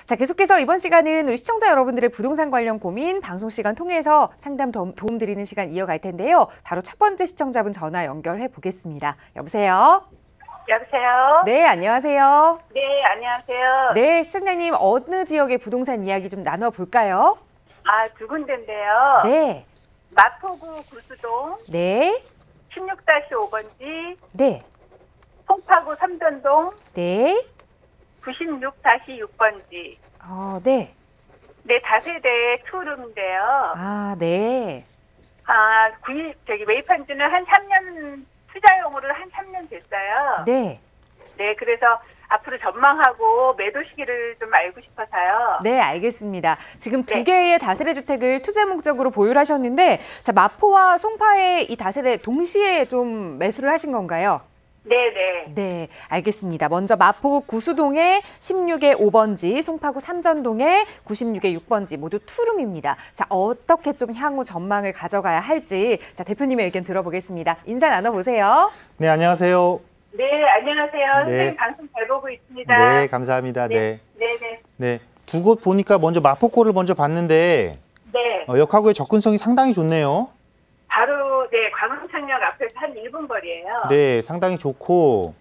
자, 계속해서 이번 시간은 우리 시청자 여러분들의 부동산 관련 고민 방송 시간 통해서 상담 도움 드리는 시간 이어갈 텐데요. 바로 첫 번째 시청자분 전화 연결해 보겠습니다. 여보세요? 여보세요? 네, 안녕하세요. 네, 안녕하세요. 네, 시청자님 어느 지역의 부동산 이야기 좀 나눠볼까요? 두 군데인데요. 네. 마포구 구수동 네. 16-5번지, 네. 송파구 삼전동 네. 96-6번지. 네. 네, 다세대 투룸인데요. 네. 매입한 지는 한 3년, 투자용으로 한 3년 됐어요. 네. 네, 그래서 앞으로 전망하고 매도 시기를 좀 알고 싶어서요. 네, 알겠습니다. 지금 두 네. 개의 다세대 주택을 투자 목적으로 보유를 하셨는데, 자, 마포와 송파의 이 다세대 동시에 좀 매수를 하신 건가요? 네네. 네, 알겠습니다. 먼저 마포구 구수동의 16의 5번지, 송파구 삼전동의 96의 6번지 모두 투룸입니다. 자, 어떻게 좀 향후 전망을 가져가야 할지 자, 대표님의 의견 들어보겠습니다. 인사 나눠보세요. 네, 안녕하세요. 네, 안녕하세요. 네. 선생님 방송 잘 보고 있습니다. 네, 감사합니다. 네. 네네. 네. 두 곳 보니까 먼저 마포코를 먼저 봤는데 네. 역하고의 접근성이 상당히 좋네요. 바로 광흥창역 앞에서 한 1분 거리예요. 네, 상당히 좋고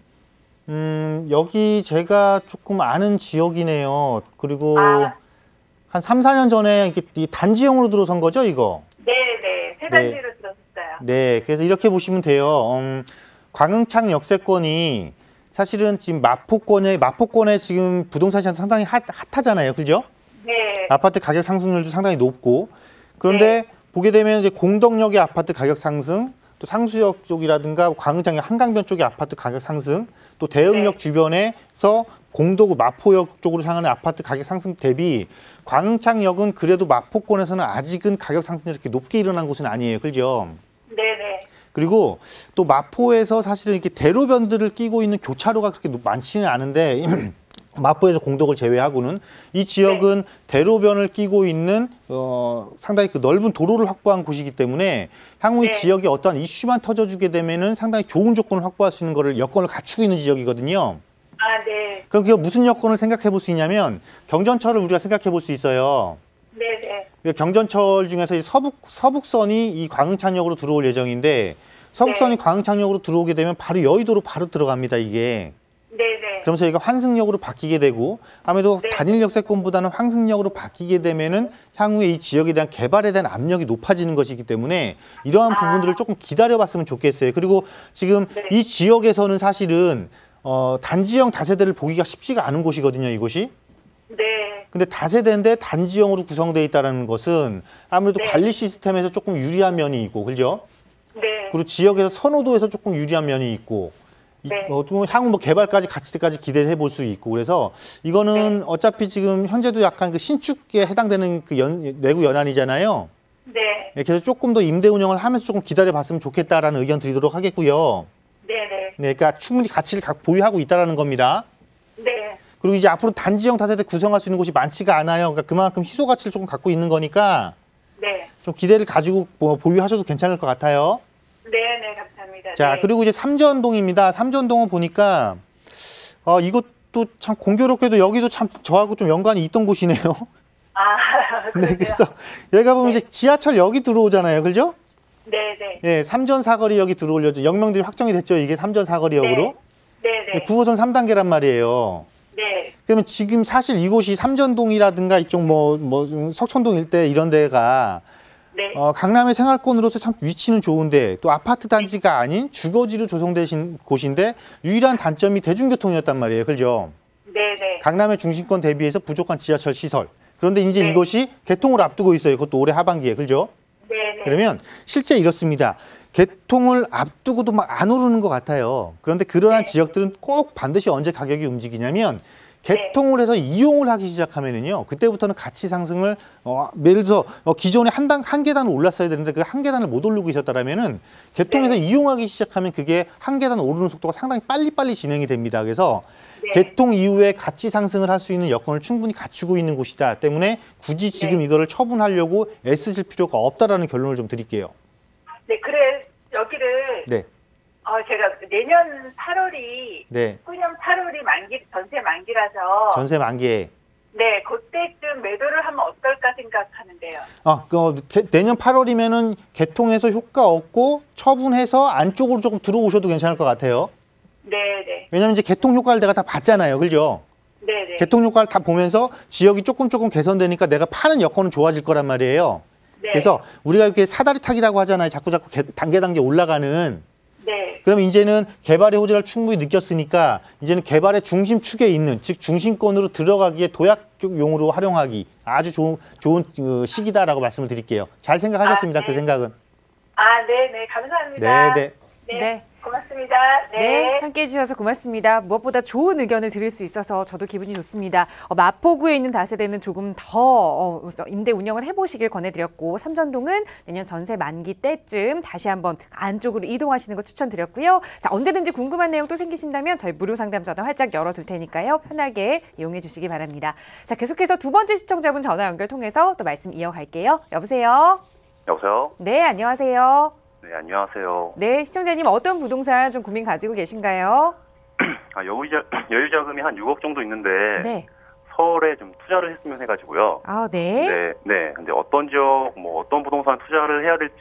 여기 제가 조금 아는 지역이네요. 그리고 한 3, 4년 전에 이 단지형으로 들어선 거죠, 이거? 네네. 세 단지로 들어섰어요. 네, 그래서 이렇게 보시면 돼요. 광흥창 역세권이 사실은 지금 마포권에 지금 부동산 시장 상당히 핫하잖아요, 그죠? 네. 아파트 가격 상승률도 상당히 높고, 그런데 보게 되면 이제 공덕역의 아파트 가격 상승, 또 상수역 쪽이라든가 광흥창역 한강변 쪽의 아파트 가격 상승, 또 대흥역 주변에서 공덕구 마포역 쪽으로 향하는 아파트 가격 상승 대비 광흥창역은 그래도 마포권에서는 아직은 가격 상승이 이렇게 높게 일어난 곳은 아니에요, 그죠? 네네. 그리고 또 마포에서 사실은 이렇게 대로변들을 끼고 있는 교차로가 그렇게 많지는 않은데 마포에서 공덕을 제외하고는 이 지역은 대로변을 끼고 있는 상당히 그 넓은 도로를 확보한 곳이기 때문에 향후 이 지역에 어떠한 이슈만 터져주게 되면은 상당히 좋은 조건을 확보할 수 있는 거를 여건을 갖추고 있는 지역이거든요. 네. 그럼 그게 무슨 여건을 생각해 볼 수 있냐면 경전철을 우리가 생각해 볼 수 있어요. 네네. 경전철 중에서 이 서북선이 이 광흥창역으로 들어올 예정인데 서북선이 광흥창역으로 들어오게 되면 바로 여의도로 바로 들어갑니다, 이게. 네네. 그러면서 얘가 환승역으로 바뀌게 되고 아무래도 단일 역세권보다는 환승역으로 바뀌게 되면은 향후에 이 지역에 대한 개발에 대한 압력이 높아지는 것이기 때문에 이러한 부분들을 조금 기다려봤으면 좋겠어요. 그리고 지금 이 지역에서는 사실은 단지형 다세대를 보기가 쉽지가 않은 곳이거든요, 이곳이. 네. 근데 다세대인데 단지형으로 구성되어 있다는 것은 아무래도 관리 시스템에서 조금 유리한 면이 있고, 그죠? 네. 그리고 지역에서 선호도에서 조금 유리한 면이 있고, 향후 개발까지 같이 때까지 기대를 해볼 수 있고, 그래서 이거는 어차피 지금 현재도 약간 그 신축에 해당되는 그 내구 연한이잖아요. 네. 그래서 조금 더 임대 운영을 하면서 조금 기다려봤으면 좋겠다라는 의견 드리도록 하겠고요. 네네. 네, 그러니까 충분히 가치를 보유하고 있다라는 겁니다. 네. 그리고 이제 앞으로 단지형 다세대 구성할 수 있는 곳이 많지가 않아요. 그러니까 그만큼 희소 가치를 조금 갖고 있는 거니까 좀 기대를 가지고 보유하셔도 괜찮을 것 같아요. 네네, 감사합니다. 자, 그리고 이제 삼전동입니다. 삼전동은 보니까 이것도 참 공교롭게도 여기도 참 저하고 좀 연관이 있던 곳이네요. 네, 그래서 여기가 보면 이제 지하철역이 들어오잖아요, 그죠? 네네. 예, 삼전 사거리역이 들어오려죠. 역명들이 확정이 됐죠, 이게 삼전 사거리역으로. 네네. 9호선 3단계란 말이에요. 네. 그러면 지금 사실 이곳이 삼전동이라든가 이쪽 석천동 일대 이런 데가 강남의 생활권으로서 참 위치는 좋은데 또 아파트 단지가 아닌 주거지로 조성되신 곳인데 유일한 단점이 대중교통이었단 말이에요. 그죠? 네네. 강남의 중심권 대비해서 부족한 지하철 시설. 그런데 이제 이것이 개통을 앞두고 있어요. 그것도 올해 하반기에. 그죠? 네네. 그러면 실제 이렇습니다. 개통을 앞두고도 막 안 오르는 것 같아요. 그런데 그러한 지역들은 꼭 반드시 언제 가격이 움직이냐면 개통을 해서 이용을 하기 시작하면은요, 그때부터는 가치 상승을 예를 들어서 기존에 한 계단 올랐어야 되는데 그 한 계단을 못 오르고 있었다라면은 개통해서 이용하기 시작하면 그게 한 계단 오르는 속도가 상당히 빨리빨리 진행이 됩니다. 그래서 개통 이후에 가치 상승을 할 수 있는 여건을 충분히 갖추고 있는 곳이다 때문에 굳이 지금 이거를 처분하려고 애쓰실 필요가 없다라는 결론을 좀 드릴게요. 네, 그래 여기를 제가 내년 8월이 네. 후년 8월이 전세 만기라서 전세 만기에 네, 그때쯤 매도를 하면 어떨까 생각하는데요. 내년 8월이면은 개통해서 효과 없고 처분해서 안쪽으로 조금 들어오셔도 괜찮을 것 같아요. 네네. 왜냐면 이제 개통 효과를 내가 다 봤잖아요. 그죠? 네네. 개통 효과를 다 보면서 지역이 조금 개선되니까 내가 파는 여건은 좋아질 거란 말이에요. 네. 그래서 우리가 이렇게 사다리 타기라고 하잖아요. 자꾸 단계 올라가는. 네. 그럼 이제는 개발의 호재를 충분히 느꼈으니까 이제는 개발의 중심축에 있는, 즉 중심권으로 들어가기에 도약용으로 활용하기 아주 좋은 시기다라고 말씀을 드릴게요. 잘 생각하셨습니다. 네. 그 생각은. 네네. 감사합니다. 네. 네. 고맙습니다. 네, 함께해 주셔서 고맙습니다. 무엇보다 좋은 의견을 드릴 수 있어서 저도 기분이 좋습니다. 마포구에 있는 다세대는 조금 더 임대 운영을 해보시길 권해드렸고, 삼전동은 내년 전세 만기 때쯤 다시 한번 안쪽으로 이동하시는 거 추천드렸고요. 자, 언제든지 궁금한 내용 또 생기신다면 저희 무료 상담 전화 활짝 열어둘 테니까요. 편하게 이용해 주시기 바랍니다. 자, 계속해서 두 번째 시청자분 전화 연결 통해서 또 말씀 이어갈게요. 여보세요? 여보세요? 네, 안녕하세요. 네, 안녕하세요. 네, 시청자님 어떤 부동산 좀 고민 가지고 계신가요? 여유 자금이 한 6억 정도 있는데 네. 서울에 좀 투자를 했으면 해가지고요. 네. 네. 근데 어떤 지역, 어떤 부동산 투자를 해야 될지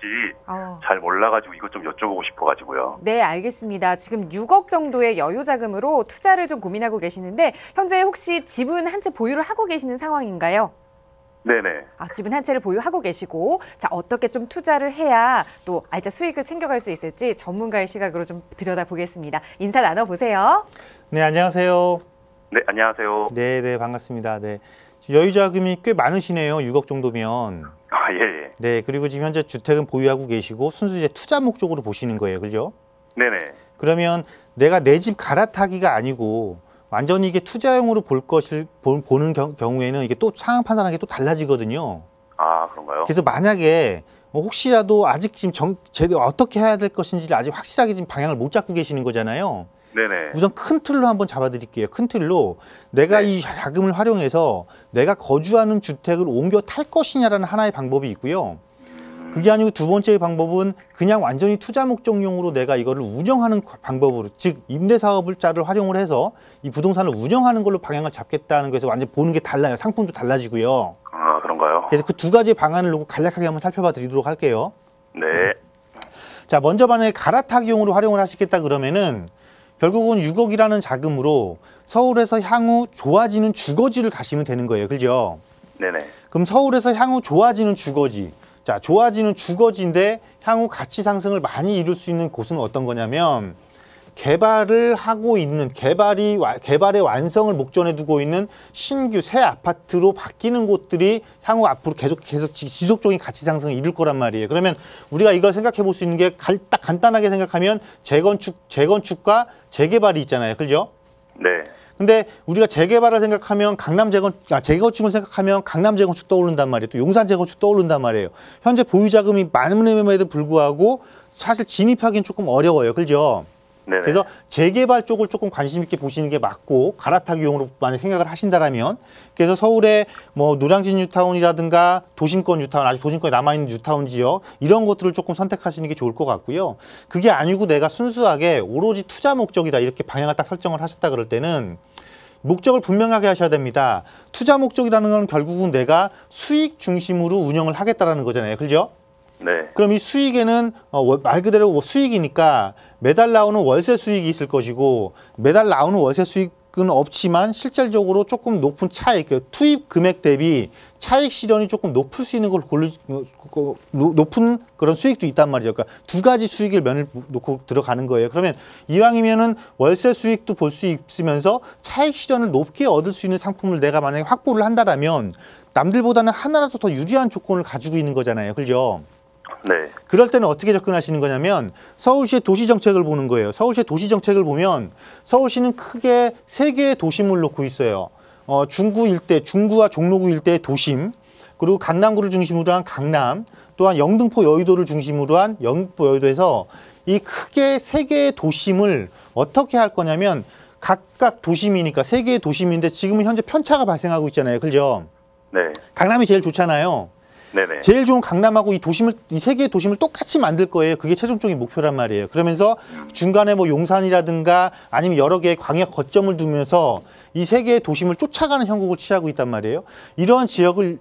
잘 몰라가지고 이것 좀 여쭤보고 싶어가지고요. 네, 알겠습니다. 지금 6억 정도의 여유 자금으로 투자를 좀 고민하고 계시는데 현재 혹시 집은 한 채 보유를 하고 계시는 상황인가요? 네네. 집은 한 채를 보유하고 계시고, 자, 어떻게 좀 투자를 해야 또 알짜 수익을 챙겨갈 수 있을지 전문가의 시각으로 좀 들여다보겠습니다. 인사 나눠보세요. 네, 안녕하세요. 네, 안녕하세요. 네, 반갑습니다. 네. 여유 자금이 꽤 많으시네요. 6억 정도면. 예. 네, 그리고 지금 현재 주택은 보유하고 계시고 순수 이제 투자 목적으로 보시는 거예요. 그죠? 네네. 그러면 내가 내 집 갈아타기가 아니고 완전히 이게 투자용으로 보는 경우에는 이게 또 상황 판단하는 게 또 달라지거든요. 그런가요? 그래서 만약에 혹시라도 아직 지금 제대로 어떻게 해야 될 것인지를 아직 확실하게 지금 방향을 못 잡고 계시는 거잖아요. 네네. 우선 큰 틀로 한번 잡아드릴게요. 큰 틀로 내가 이 자금을 활용해서 내가 거주하는 주택을 옮겨 탈 것이냐라는 하나의 방법이 있고요. 그게 아니고 두 번째 방법은 그냥 완전히 투자 목적용으로 내가 이거를 운영하는 방법으로, 즉 임대사업자를 활용을 해서 이 부동산을 운영하는 걸로 방향을 잡겠다는 거에서 완전 보는 게 달라요. 상품도 달라지고요. 그런가요? 그래서 그 두 가지 방안을 놓고 간략하게 한번 살펴봐 드리도록 할게요. 네. 자, 먼저 만약에 갈아타기용으로 활용을 하시겠다 그러면은 결국은 6억이라는 자금으로 서울에서 향후 좋아지는 주거지를 가시면 되는 거예요. 그죠? 네네. 그럼 서울에서 향후 좋아지는 주거지. 자, 좋아지는 주거지인데 향후 가치 상승을 많이 이룰 수 있는 곳은 어떤 거냐면 개발을 하고 있는 개발의 완성을 목전에 두고 있는 신규 새 아파트로 바뀌는 곳들이 향후 앞으로 계속 지속적인 가치 상승을 이룰 거란 말이에요. 그러면 우리가 이걸 생각해 볼 수 있는 게 딱 간단하게 생각하면 재건축과 재개발이 있잖아요. 그죠? 네. 근데 우리가 재개발을 생각하면 재건축을 생각하면 강남 재건축 떠오른단 말이에요. 또 용산 재건축 떠오른단 말이에요. 현재 보유 자금이 많음에도 불구하고 사실 진입하기는 조금 어려워요. 그죠? 네네. 그래서 재개발 쪽을 조금 관심 있게 보시는 게 맞고 갈아타기용으로 만약 생각을 하신다라면 그래서 서울의 노량진 뉴타운이라든가 도심권 뉴타운, 아직 도심권에 남아있는 뉴타운 지역 이런 것들을 조금 선택하시는 게 좋을 것 같고요. 그게 아니고 내가 순수하게 오로지 투자 목적이다 이렇게 방향을 딱 설정을 하셨다 그럴 때는 목적을 분명하게 하셔야 됩니다. 투자 목적이라는 건 결국은 내가 수익 중심으로 운영을 하겠다라는 거잖아요. 그죠? 네. 그럼 이 수익에는 말 그대로 수익이니까 매달 나오는 월세 수익이 있을 것이고 매달 나오는 월세 수익은 없지만 실질적으로 조금 높은 차익, 투입 금액 대비 차익 실현이 조금 높을 수 있는 걸 높은 그런 수익도 있단 말이죠. 그러니까 두 가지 수익을 면을 놓고 들어가는 거예요. 그러면 이왕이면은 월세 수익도 볼 수 있으면서 차익 실현을 높게 얻을 수 있는 상품을 내가 만약에 확보를 한다라면 남들보다는 하나라도 더 유리한 조건을 가지고 있는 거잖아요. 그죠? 네. 그럴 때는 어떻게 접근하시는 거냐면 서울시의 도시정책을 보는 거예요. 서울시의 도시정책을 보면 서울시는 크게 세 개의 도심을 놓고 있어요. 중구 일대, 중구와 종로구 일대의 도심, 그리고 강남구를 중심으로 한 강남, 또한 영등포 여의도를 중심으로 한 영등포 여의도에서 이 크게 세 개의 도심을 어떻게 할 거냐면 각각 도심이니까 세 개의 도심인데 지금은 현재 편차가 발생하고 있잖아요. 그죠? 네. 강남이 제일 좋잖아요. 네네. 제일 좋은 강남하고 이 세 개의 도심을 똑같이 만들 거예요. 그게 최종적인 목표란 말이에요. 그러면서 중간에 용산이라든가 아니면 여러 개의 광역 거점을 두면서 이 세 개의 도심을 쫓아가는 형국을 취하고 있단 말이에요. 이러한 지역을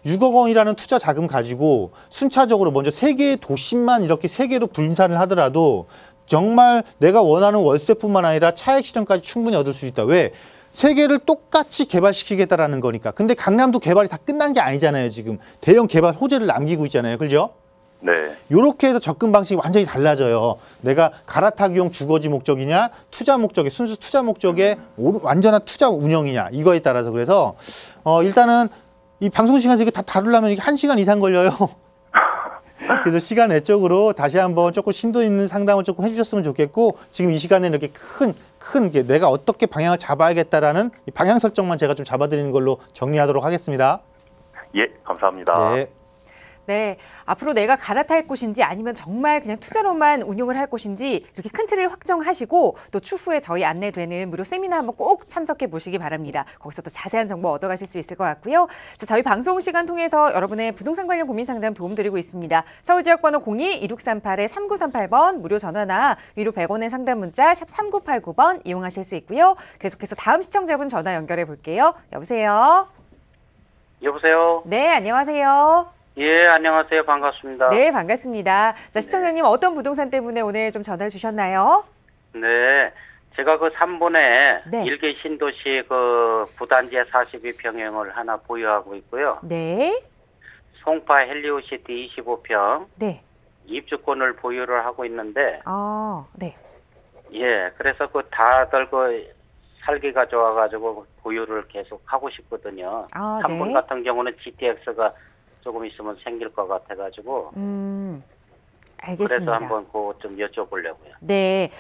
6억 원이라는 투자 자금 가지고 순차적으로 먼저 세 개의 도심만 이렇게 세 개로 분산을 하더라도 정말 내가 원하는 월세뿐만 아니라 차액 실현까지 충분히 얻을 수 있다. 왜? 세 개를 똑같이 개발시키겠다라는 거니까. 근데 강남도 개발이 다 끝난 게 아니잖아요. 지금 대형 개발 호재를 남기고 있잖아요. 그죠? 네. 이렇게 해서 접근 방식이 완전히 달라져요. 내가 갈아타기용 주거지 목적이냐, 투자 목적의 순수 투자 목적의 완전한 투자 운영이냐 이거에 따라서 그래서 일단은 이 방송 시간 이거 다 다루려면 이게 1시간 이상 걸려요. 그래서 시간 외적으로 다시 한번 조금 심도 있는 상담을 조금 해주셨으면 좋겠고 지금 이 시간에 이렇게 큰 게 내가 어떻게 방향을 잡아야겠다라는 이 방향 설정만 제가 좀 잡아드리는 걸로 정리하도록 하겠습니다. 예, 감사합니다. 네. 네, 앞으로 내가 갈아탈 곳인지 아니면 정말 그냥 투자로만 운용을 할 곳인지 이렇게 큰 틀을 확정하시고 또 추후에 저희 안내되는 무료 세미나 한번 꼭 참석해 보시기 바랍니다. 거기서 또 자세한 정보 얻어가실 수 있을 것 같고요. 자, 저희 방송 시간 통해서 여러분의 부동산 관련 고민 상담 도움드리고 있습니다. 서울지역번호 02-2638-3938번 무료 전화나 유료 100원의 상담 문자 샵 3989번 이용하실 수 있고요. 계속해서 다음 시청자분 전화 연결해 볼게요. 여보세요? 여보세요? 네, 안녕하세요. 예, 안녕하세요. 반갑습니다. 네, 반갑습니다. 자, 시청자님 어떤 부동산 때문에 오늘 좀 전화를 주셨나요? 네. 제가 그 3번에 네. 일개 신도시 그 부단지에 42평형을 하나 보유하고 있고요. 네. 송파 헬리오시티 25평 네. 입주권을 보유를 하고 있는데 네. 예, 그래서 그 다들 그 살기가 좋아가지고 보유를 계속 하고 싶거든요. 3번 네. 같은 경우는 GTX가 조금 있으면 생길 것 같아가지고 알겠습니다. 그래서 한번 그거 좀 여쭤보려고요. 네.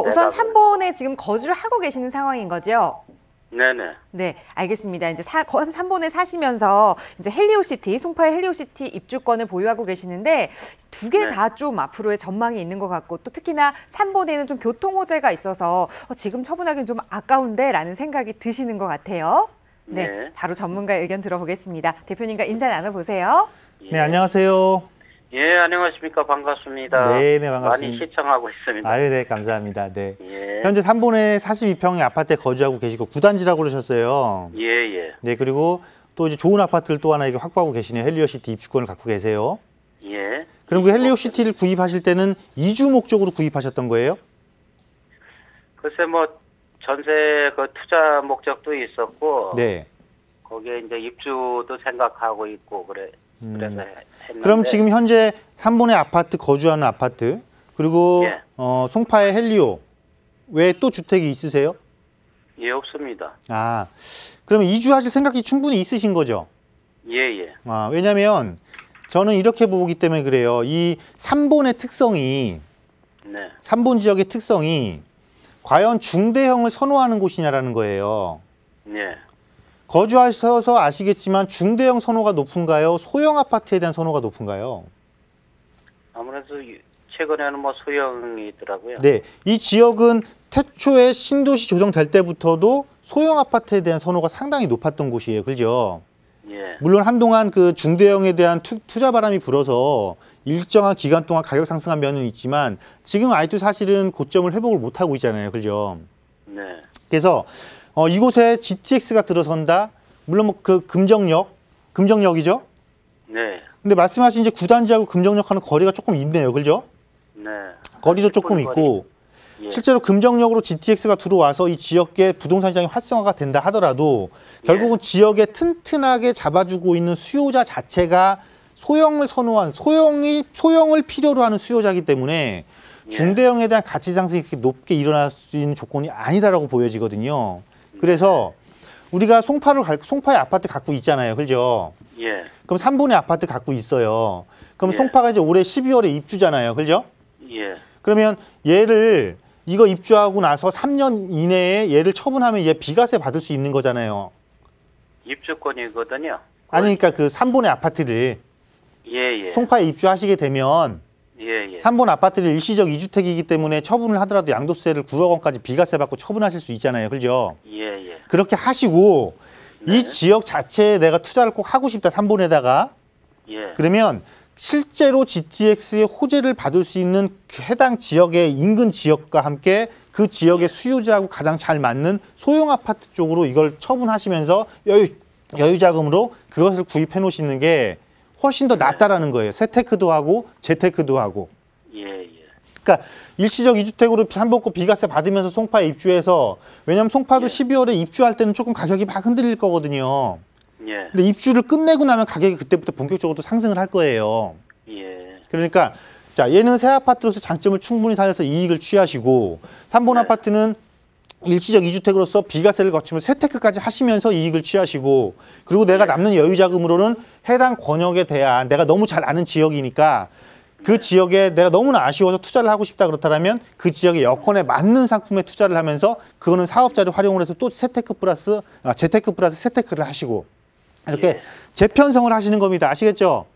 우선 3번에 지금 거주를 하고 계시는 상황인 거죠? 네네. 네, 알겠습니다. 이제 3번에 사시면서 이제 헬리오시티, 송파의 헬리오시티 입주권을 보유하고 계시는데 두 개 다 좀 앞으로의 전망이 있는 것 같고 또 특히나 3번에는 좀 교통 호재가 있어서 지금 처분하기는 좀 아까운데라는 생각이 드시는 것 같아요. 네, 네. 바로 전문가의 의견 들어보겠습니다. 대표님과 인사 나눠보세요. 예. 네, 안녕하세요. 예, 안녕하십니까. 반갑습니다. 네, 반갑습니다. 많이 시청하고 있습니다. 아유, 네, 감사합니다. 네. 예. 현재 3번에 42평의 아파트에 거주하고 계시고 구단지라고 그러셨어요. 예, 예. 네, 그리고 또 이제 좋은 아파트를 또 하나 이게 확보하고 계시네요. 헬리오시티 입주권을 갖고 계세요. 예. 그럼 그 헬리오시티를 구입하실 때는 이주 목적으로 구입하셨던 거예요? 글쎄 뭐 전세 그 투자 목적도 있었고 네. 거기에 이제 입주도 생각하고 있고 그래서 했는데 그럼 지금 현재 3번의 아파트 거주하는 아파트 그리고 예. 송파의 헬리오 외에 또 주택이 있으세요? 예, 없습니다. 아, 그러면 이주하실 생각이 충분히 있으신 거죠? 예, 예. 아, 왜냐면 저는 이렇게 보기 때문에 그래요. 이 3번의 특성이 네. 3번 지역의 특성이 과연 중대형을 선호하는 곳이냐라는 거예요. 네. 거주하셔서 아시겠지만 중대형 선호가 높은가요? 소형 아파트에 대한 선호가 높은가요? 아무래도 최근에는 뭐 소형이더라고요. 네, 이 지역은 태초에 신도시 조정될 때부터도 소형 아파트에 대한 선호가 상당히 높았던 곳이에요. 그죠? 예. 물론 한동안 그 중대형에 대한 투자 바람이 불어서 일정한 기간 동안 가격 상승한 면은 있지만 지금 아직도 사실은 고점을 회복을 못하고 있잖아요. 그죠? 네. 그래서 이곳에 GTX가 들어선다. 물론 뭐 그 금정역이죠. 네. 근데 말씀하신 이제 구단지하고 금정역하는 거리가 조금 있네요. 그죠? 네. 거리도 조금 있고 예. 실제로 금정역으로 GTX가 들어와서 이 지역의 부동산 시장이 활성화가 된다 하더라도 결국은 지역에 튼튼하게 잡아주고 있는 수요자 자체가 소형을 선호한 소형을 필요로 하는 수요자이기 때문에 중대형에 대한 가치 상승이 그렇게 높게 일어날 수 있는 조건이 아니다라고 보여지거든요. 그래서 우리가 송파의 아파트 갖고 있잖아요. 그죠? 예. 그럼 3번의 아파트 갖고 있어요. 그럼 예. 송파가 이제 올해 12월에 입주잖아요. 그죠? 예. 그러면 얘를 이거 입주하고 나서 3년 이내에 얘를 처분하면 얘 비과세 받을 수 있는 거잖아요. 입주권이거든요. 아니 그러니까 그 3번의 아파트를 예, 예. 송파에 입주하시게 되면 예, 예. 3번 아파트를 일시적 2주택이기 때문에 처분을 하더라도 양도세를 9억 원까지 비과세 받고 처분하실 수 있잖아요. 그죠? 예, 예. 그렇게 하시고 네. 이 지역 자체에 내가 투자를 꼭 하고 싶다. 3번에다가 예. 그러면 실제로 GTX의 호재를 받을 수 있는 그 해당 지역의 인근 지역과 함께 그 지역의 수요자하고 가장 잘 맞는 소형 아파트 쪽으로 이걸 처분하시면서 여유 자금으로 그것을 구입해 놓으시는 게 훨씬 더 낫다라는 거예요. 세테크도 하고 재테크도 하고. 예. 그러니까 일시적 2주택으로 3번권 비과세 받으면서 송파에 입주해서, 왜냐하면 송파도 12월에 입주할 때는 조금 가격이 막 흔들릴 거거든요. 예. 근데 입주를 끝내고 나면 가격이 그때부터 본격적으로 또 상승을 할 거예요. 예. 그러니까 자, 얘는 새 아파트로서 장점을 충분히 살려서 이익을 취하시고, 3번 아파트는 일시적 2주택으로서 비과세를 거치면 세테크까지 하시면서 이익을 취하시고, 그리고 내가 남는 여유 자금으로는 해당 권역에 대한, 내가 너무 잘 아는 지역이니까 그 지역에 내가 너무나 아쉬워서 투자를 하고 싶다 그렇다면 그 지역의 여건에 맞는 상품에 투자를 하면서 그거는 사업자를 활용을 해서 또 재테크 플러스 세테크를 하시고, 이렇게 재편성을 하시는 겁니다. 아시겠죠?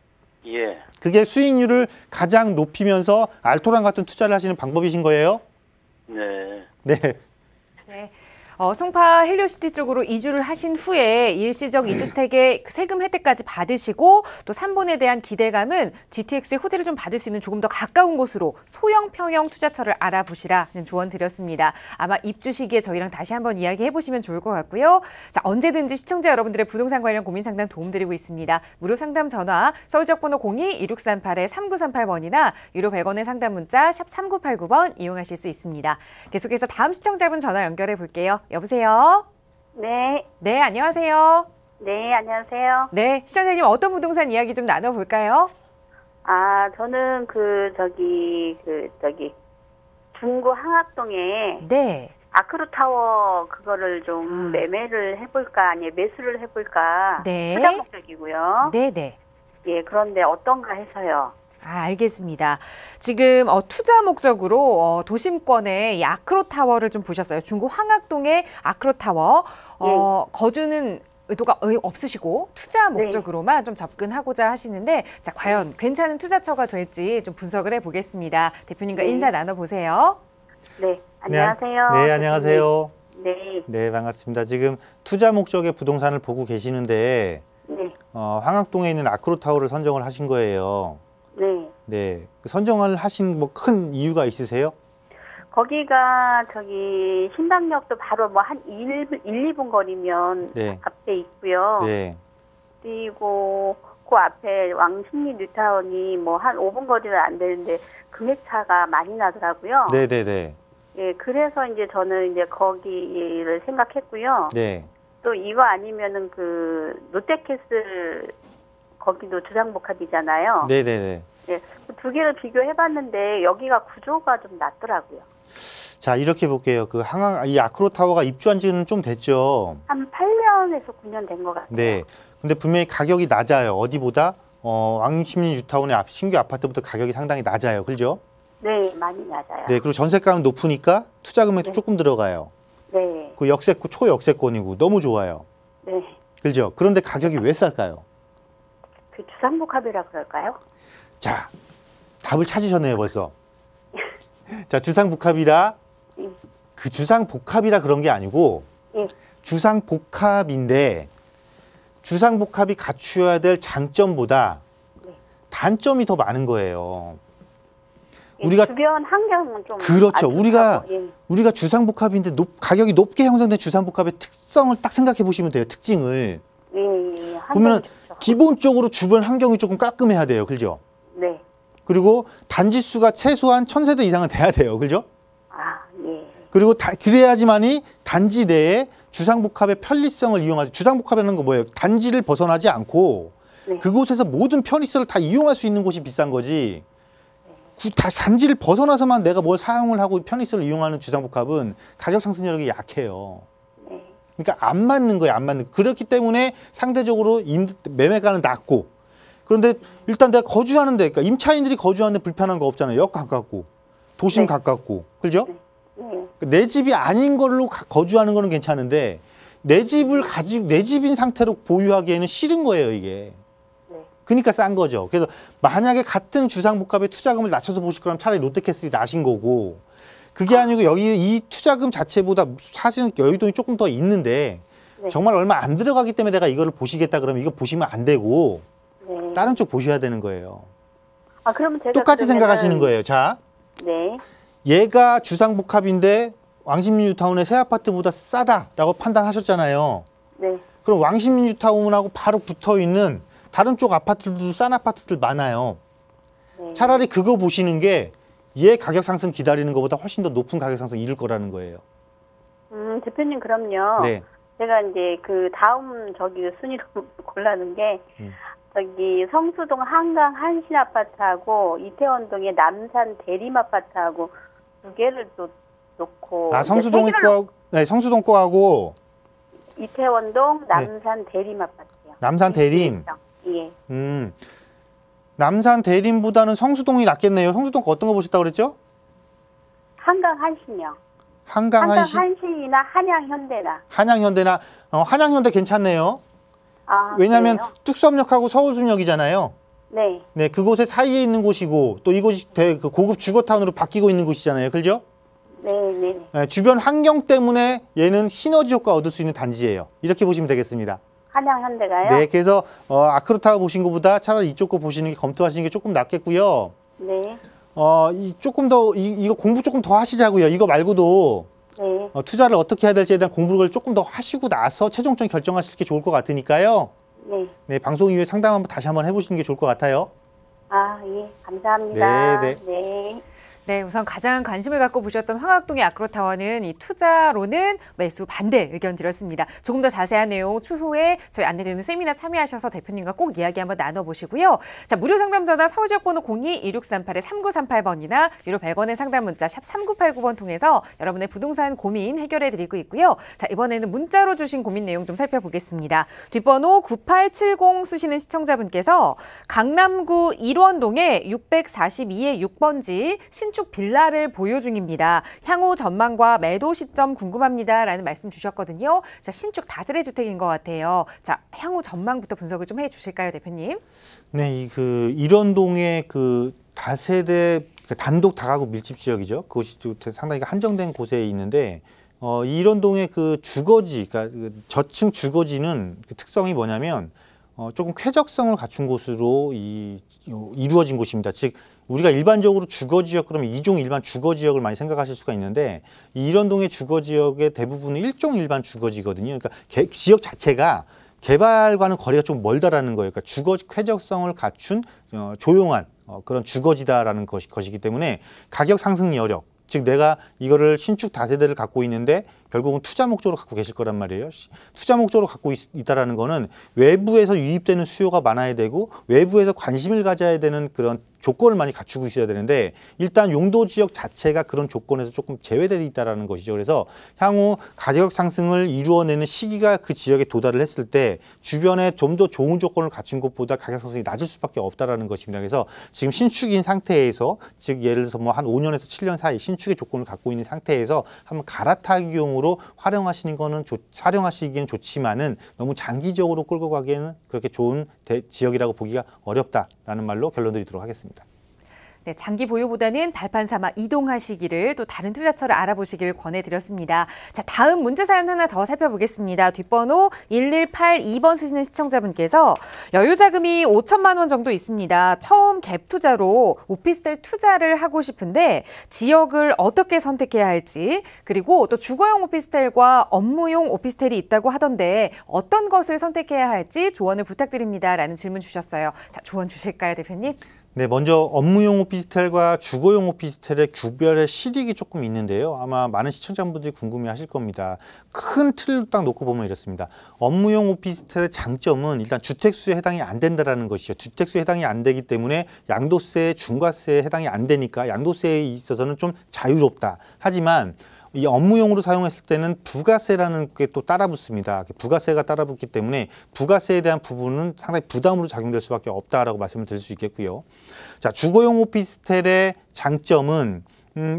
예. 그게 수익률을 가장 높이면서 알토란 같은 투자를 하시는 방법이신 거예요. 네. 네. 네. 송파 헬리오시티 쪽으로 이주를 하신 후에 일시적 2주택의 세금 혜택까지 받으시고, 또 3번에 대한 기대감은 GTX의 호재를 좀 받을 수 있는 조금 더 가까운 곳으로 소형 평형 투자처를 알아보시라는 조언 드렸습니다. 아마 입주 시기에 저희랑 다시 한번 이야기해 보시면 좋을 것 같고요. 자, 언제든지 시청자 여러분들의 부동산 관련 고민 상담 도움드리고 있습니다. 무료 상담 전화 서울 지역번호 02-2638-3938번이나 유료 100원의 상담 문자 샵 3989번 이용하실 수 있습니다. 계속해서 다음 시청자분 전화 연결해 볼게요. 여보세요? 네. 네, 안녕하세요. 네, 안녕하세요. 네, 시청자님 어떤 부동산 이야기 좀 나눠볼까요? 저는 중구 항학동에 네. 아크로타워 그거를 좀 매매를 해볼까, 아니 매수를 해볼까. 네. 투자 목적이고요. 네네. 예, 그런데 어떤가 해서요. 알겠습니다. 지금 투자 목적으로 도심권의 이 아크로타워를 좀 보셨어요. 중구 황학동의 아크로타워. 거주는 의도가 없으시고 투자 목적으로만 좀 접근하고자 하시는데, 자, 과연 괜찮은 투자처가 될지 좀 분석을 해보겠습니다. 대표님과 인사 나눠보세요. 네, 안녕하세요. 네, 안녕하세요. 네. 네, 반갑습니다. 지금 투자 목적의 부동산을 보고 계시는데, 네. 황학동에 있는 아크로타워를 선정을 하신 거예요. 네. 네. 선정을 하신 뭐 큰 이유가 있으세요? 거기가 신당역도 바로 한 1, 2분 거리면 네. 앞에 있고요. 네. 그리고 그 앞에 왕십리 뉴타운이 한 5분 거리는 안 되는데 금액차가 많이 나더라고요. 네네네. 예, 그래서 이제 저는 이제 거기를 생각했고요. 네. 또 이거 아니면은 롯데캐슬 거기도 주상복합이잖아요. 네네네. 예, 그 두 개를 비교해봤는데 여기가 구조가 좀 낫더라고요. 자, 이렇게 볼게요. 이 아크로타워가 입주한 지는 좀 됐죠. 한 8년에서 9년 된 것 같아요. 네. 근데 분명히 가격이 낮아요. 어디보다? 왕십리 뉴타운의 신규 아파트부터 가격이 상당히 낮아요. 그죠? 네, 많이 낮아요. 네. 그리고 전세가는 높으니까 투자 금액도 조금 들어가요. 네. 그 초역세권이고 너무 좋아요. 네. 그죠? 그런데 가격이 왜 쌀까요? 주상복합이라 그럴까요? 자, 답을 찾으셨네요, 벌써. 자, 주상복합이라, 주상복합이라 그런 게 아니고, 주상복합인데, 주상복합이 갖추어야 될 장점보다 단점이 더 많은 거예요. 우리가 주변 환경은 좀 그렇죠. 우리가 주상복합인데 가격이 높게 형성된 주상복합의 특성을 딱 생각해 보시면 돼요. 특징을. 보면 기본적으로 주변 환경이 조금 깔끔해야 돼요. 그죠? 네. 그리고 단지 수가 최소한 1000세대 이상은 돼야 돼요. 그죠? 예. 그리고 그래야지만이 단지 내에 주상복합의 편리성을 이용하죠. 주상복합이라는 거 뭐예요? 단지를 벗어나지 않고 그곳에서 모든 편의성을 다 이용할 수 있는 곳이 비싼 거지. 단지를 벗어나서만 내가 뭘 사용을 하고 편의성을 이용하는 주상복합은 가격 상승력이 약해요. 그러니까 안 맞는 거예요. 안 맞는. 그렇기 때문에 상대적으로 매매가는 낮고, 그런데 일단 내가 거주하는데, 그러니까 임차인들이 거주하는데 불편한 거 없잖아요. 역 가깝고 도심 가깝고, 그죠? 내 집이 아닌 걸로 거주하는 거는 괜찮은데 내 집인 상태로 보유하기에는 싫은 거예요, 이게. 그러니까 싼 거죠. 그래서 만약에 같은 주상복합의 투자금을 낮춰서 보실 거라면 차라리 롯데캐슬이 나신 거고, 그게 아니고 여기 이 투자금 자체보다 사실은 여유돈이 조금 더 있는데 정말 얼마 안 들어가기 때문에 내가 이거를 보시겠다 그러면 이거 보시면 안 되고 다른 쪽 보셔야 되는 거예요. 그러면 제가 똑같이 생각하시는 거예요. 자, 얘가 주상복합인데 왕십리뉴타운의 새 아파트보다 싸다라고 판단하셨잖아요. 네. 그럼 왕십리뉴타운하고 바로 붙어 있는 다른 쪽 아파트들도 싼 아파트들 많아요. 네. 차라리 그거 보시는 게 얘 가격 상승 기다리는 것보다 훨씬 더 높은 가격 상승 이룰 거라는 거예요. 대표님 그럼요. 네. 제가 이제 그 다음 순위로 골라는 게 저기 성수동 한강 한신 아파트하고 이태원동의 남산 대림 아파트하고 두 개를 또 놓고. 성수동 거하고, 네, 성수동 거하고 이태원동 남산 대림 아파트요. 남산 대림. 예. 남산 대림보다는 성수동이 낫겠네요. 성수동 거 어떤 거 보셨다고 그랬죠? 한강 한신이요. 한강 한신? 한신이나 한양 현대나. 한양 현대나 한양 현대 괜찮네요. 왜냐하면 그래요? 뚝섬역하고 서울숲역이잖아요. 네. 네, 그곳에 사이에 있는 곳이고 또 이곳이 그 고급 주거타운으로 바뀌고 있는 곳이잖아요. 그렇죠? 네. 네, 주변 환경 때문에 얘는 시너지 효과 얻을 수 있는 단지예요. 이렇게 보시면 되겠습니다. 한양 현대가요? 네, 그래서 아크로타워 보신 것보다 차라리 이쪽 거 보시는 게 검토하시는 게 조금 낫겠고요. 네. 조금 더 이거 공부 조금 더 하시자고요. 이거 말고도 네. 투자를 어떻게 해야 될지에 대한 공부를 조금 더 하시고 나서 최종적인 결정하실 게 좋을 것 같으니까요. 네. 네, 방송 이후에 상담 다시 한번 해보시는 게 좋을 것 같아요. 예. 감사합니다. 네. 네, 우선 가장 관심을 갖고 보셨던 황학동의 아크로타워는 이 투자로는 매수 반대 의견 드렸습니다. 조금 더 자세한 내용 추후에 저희 안내되는 세미나 참여하셔서 대표님과 꼭 이야기 한번 나눠보시고요. 자, 무료 상담 전화 서울지역번호 02-2638-3938번이나 유료 100원의 상담 문자 샵 3989번 통해서 여러분의 부동산 고민 해결해드리고 있고요. 자, 이번에는 문자로 주신 고민 내용 좀 살펴보겠습니다. 뒷번호 9870 쓰시는 시청자분께서 강남구 일원동에 642의 6번지 신축 빌라를 보유 중입니다. 향후 전망과 매도 시점 궁금합니다. 라는 말씀 주셨거든요. 자, 신축 다세대 주택인 것 같아요. 자, 향후 전망부터 분석을 좀 해주실까요, 대표님? 네, 일원동의 다세대 단독 다가구 밀집 지역이죠. 그것이 상당히 한정된 곳에 있는데 일원동의 주거지, 그러니까 저층 주거지는 특성이 뭐냐면 조금 쾌적성을 갖춘 곳으로 이루어진 곳입니다. 즉 우리가 일반적으로 주거지역 그러면 이종 일반 주거지역을 많이 생각하실 수가 있는데 이 일원동의 주거지역의 대부분은 일종 일반 주거지거든요. 그러니까 지역 자체가 개발과는 거리가 좀 멀다라는 거예요. 그러니까 주거 쾌적성을 갖춘 조용한 그런 주거지다라는 것이기 때문에 가격 상승 여력, 즉 내가 이거를 신축 다세대를 갖고 있는데 결국은 투자 목적으로 갖고 계실 거란 말이에요. 투자 목적으로 갖고 있다라는 거는 외부에서 유입되는 수요가 많아야 되고 외부에서 관심을 가져야 되는 그런 조건을 많이 갖추고 있어야 되는데 일단 용도 지역 자체가 그런 조건에서 조금 제외되어 있다는 것이죠. 그래서 향후 가격 상승을 이루어내는 시기가 그 지역에 도달을 했을 때 주변에 좀 더 좋은 조건을 갖춘 곳보다 가격 상승이 낮을 수밖에 없다는 것입니다. 그래서 지금 신축인 상태에서 즉 예를 들어서 한 5년에서 7년 사이 신축의 조건을 갖고 있는 상태에서 한번 갈아타기용으로 활용하시기에는 좋지만은 너무 장기적으로 끌고 가기에는 그렇게 좋은 지역이라고 보기가 어렵다라는 말로 결론드리도록 하겠습니다. 네, 장기 보유보다는 발판 삼아 이동하시기를 또 다른 투자처를 알아보시길 권해드렸습니다. 자, 다음 문제 사연 하나 더 살펴보겠습니다. 뒷번호 1182번 쓰시는 시청자분께서 여유 자금이 5천만 원 정도 있습니다. 처음 갭 투자로 오피스텔 투자를 하고 싶은데 지역을 어떻게 선택해야 할지 그리고 또 주거용 오피스텔과 업무용 오피스텔이 있다고 하던데 어떤 것을 선택해야 할지 조언을 부탁드립니다. 라는 질문 주셨어요. 자, 조언 주실까요, 대표님? 네, 먼저 업무용 오피스텔과 주거용 오피스텔의 구별의 실익이 조금 있는데요. 아마 많은 시청자분들이 궁금해하실 겁니다. 큰 틀을 딱 놓고 보면 이렇습니다. 업무용 오피스텔의 장점은 일단 주택수에 해당이 안 된다는 것이죠. 주택수에 해당이 안 되기 때문에 양도세, 중과세에 해당이 안 되니까 양도세에 있어서는 좀 자유롭다. 하지만 이 업무용으로 사용했을 때는 부가세라는 게 또 따라붙습니다. 부가세가 따라붙기 때문에 부가세에 대한 부분은 상당히 부담으로 작용될 수밖에 없다라고 말씀을 드릴 수 있겠고요. 자, 주거용 오피스텔의 장점은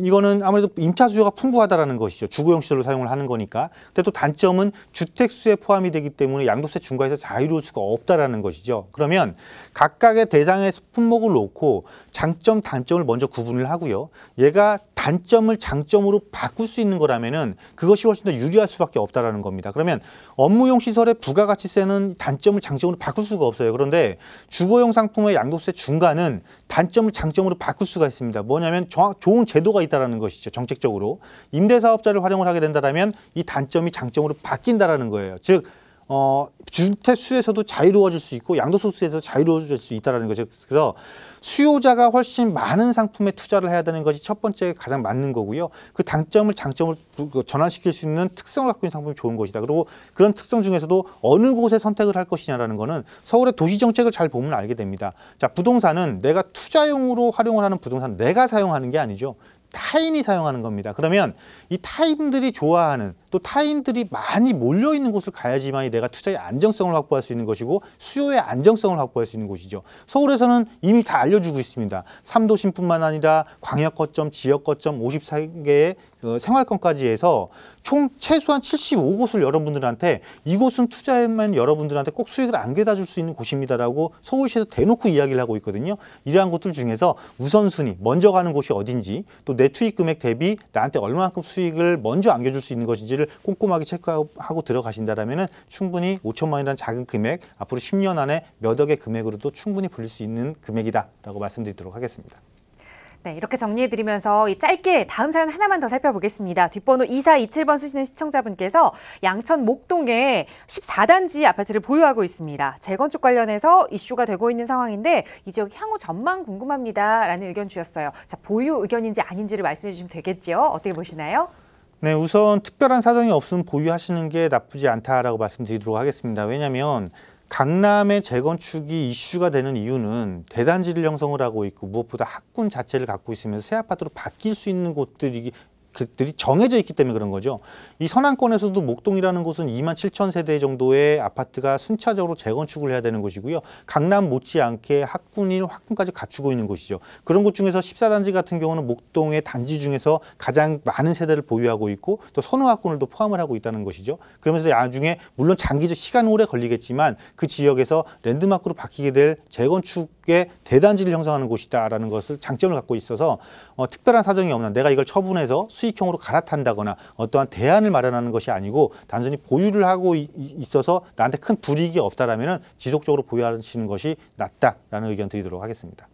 이거는 아무래도 임차 수요가 풍부하다라는 것이죠. 주거용 시설로 사용을 하는 거니까. 근데 또 단점은 주택수에 포함이 되기 때문에 양도세 중과에서 자유로울 수가 없다라는 것이죠. 그러면 각각의 대상의 품목을 놓고 장점, 단점을 먼저 구분을 하고요. 얘가 단점을 장점으로 바꿀 수 있는 거라면은 그것이 훨씬 더 유리할 수밖에 없다라는 겁니다. 그러면 업무용 시설의 부가가치세는 단점을 장점으로 바꿀 수가 없어요. 그런데 주거용 상품의 양도세 중과는 단점을 장점으로 바꿀 수가 있습니다. 뭐냐면 좋은 제도가 있다라는 것이죠. 정책적으로 임대사업자를 활용을 하게 된다라면 이 단점이 장점으로 바뀐다라는 거예요. 즉 주택수에서도 자유로워질 수 있고 양도소득세에서도 자유로워질 수 있다는 거죠. 그래서 수요자가 훨씬 많은 상품에 투자를 해야 되는 것이 첫 번째 가장 맞는 거고요. 그 단점을 장점으로 전환시킬 수 있는 특성을 갖고 있는 상품이 좋은 것이다. 그리고 그런 특성 중에서도 어느 곳에 선택을 할 것이냐라는 거는 서울의 도시정책을 잘 보면 알게 됩니다. 자, 부동산은 내가 투자용으로 활용을 하는 부동산 내가 사용하는 게 아니죠. 타인이 사용하는 겁니다. 그러면 이 타인들이 좋아하는 또 타인들이 많이 몰려있는 곳을 가야지만 내가 투자의 안정성을 확보할 수 있는 것이고 수요의 안정성을 확보할 수 있는 곳이죠. 서울에서는 이미 다 알려주고 있습니다. 3도심뿐만 아니라 광역 거점, 지역 거점 54개의 생활권까지 해서 총 최소한 75곳을 여러분들한테 이곳은 투자하면 여러분들한테 꼭 수익을 안겨다 줄 수 있는 곳입니다라고 서울시에서 대놓고 이야기를 하고 있거든요. 이러한 곳들 중에서 우선순위, 먼저 가는 곳이 어딘지 또 내 투입 금액 대비 나한테 얼마만큼 수익을 먼저 안겨줄 수 있는 것인지를 꼼꼼하게 체크하고 들어가신다면 충분히 5천만 원이라는 작은 금액 앞으로 10년 안에 몇 억의 금액으로도 충분히 불릴 수 있는 금액이다라고 말씀드리도록 하겠습니다. 네, 이렇게 정리해드리면서 짧게 다음 사연 하나만 더 살펴보겠습니다. 뒷번호 2427번 쓰시는 시청자분께서 양천 목동에 14단지 아파트를 보유하고 있습니다. 재건축 관련해서 이슈가 되고 있는 상황인데 이 지역 향후 전망 궁금합니다. 라는 의견 주셨어요. 자, 보유 의견인지 아닌지를 말씀해 주시면 되겠죠? 어떻게 보시나요? 네, 우선 특별한 사정이 없으면 보유하시는 게 나쁘지 않다라고 말씀드리도록 하겠습니다. 왜냐하면 강남의 재건축이 이슈가 되는 이유는 대단지를 형성을 하고 있고 무엇보다 학군 자체를 갖고 있으면서 새 아파트로 바뀔 수 있는 곳들이 정해져 있기 때문에 그런 거죠. 이 서남권에서도 목동이라는 곳은 27,000세대 정도의 아파트가 순차적으로 재건축을 해야 되는 곳이고요. 강남 못지않게 학군까지 갖추고 있는 곳이죠. 그런 곳 중에서 14단지 같은 경우는 목동의 단지 중에서 가장 많은 세대를 보유하고 있고 또 선호학군을 또 포함을 하고 있다는 것이죠. 그러면서 나중에 물론 장기적 시간 오래 걸리겠지만 그 지역에서 랜드마크로 바뀌게 될 재건축의 대단지를 형성하는 곳이다라는 것을 장점을 갖고 있어서 특별한 사정이 없나 내가 이걸 처분해서 수익형으로 갈아탄다거나 어떠한 대안을 마련하는 것이 아니고 단순히 보유를 하고 있어서 나한테 큰 불이익이 없다라면 지속적으로 보유하시는 것이 낫다라는 의견 드리도록 하겠습니다.